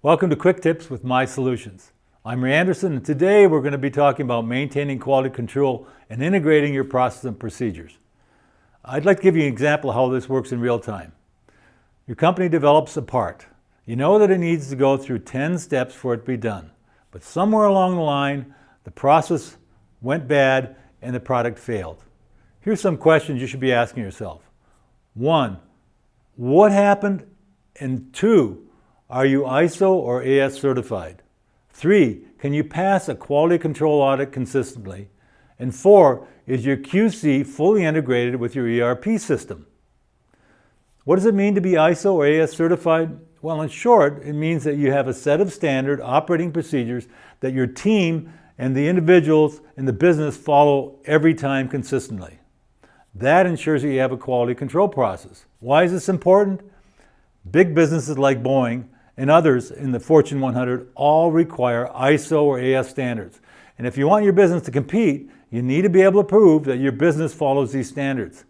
Welcome to Quick Tips with MIE Solutions. I'm Ray Anderson, and today we're going to be talking about maintaining quality control and integrating your process and procedures. I'd like to give you an example of how this works in real time. Your company develops a part. You know that it needs to go through 10 steps for it to be done, but somewhere along the line, the process went bad and the product failed. Here's some questions you should be asking yourself. 1. What happened? And 2. Are you ISO or AS certified? 3. Can you pass a quality control audit consistently? And 4. Is your QC fully integrated with your ERP system? What does it mean to be ISO or AS certified? Well, in short, it means that you have a set of standard operating procedures that your team and the individuals in the business follow every time consistently. That ensures that you have a quality control process. Why is this important? Big businesses like Boeing and others in the Fortune 100 all require ISO or AS standards. And if you want your business to compete, you need to be able to prove that your business follows these standards.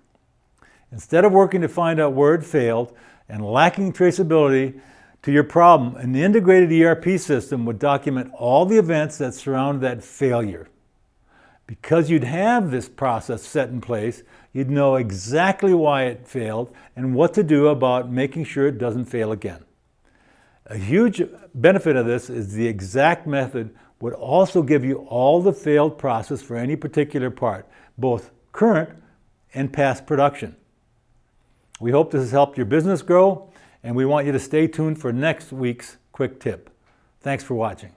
Instead of working to find out where it failed and lacking traceability to your problem, an integrated ERP system would document all the events that surround that failure. Because you'd have this process set in place, you'd know exactly why it failed and what to do about making sure it doesn't fail again. A huge benefit of this is the exact method would also give you all the failed process for any particular part, both current and past production. We hope this has helped your business grow, and we want you to stay tuned for next week's quick tip. Thanks for watching.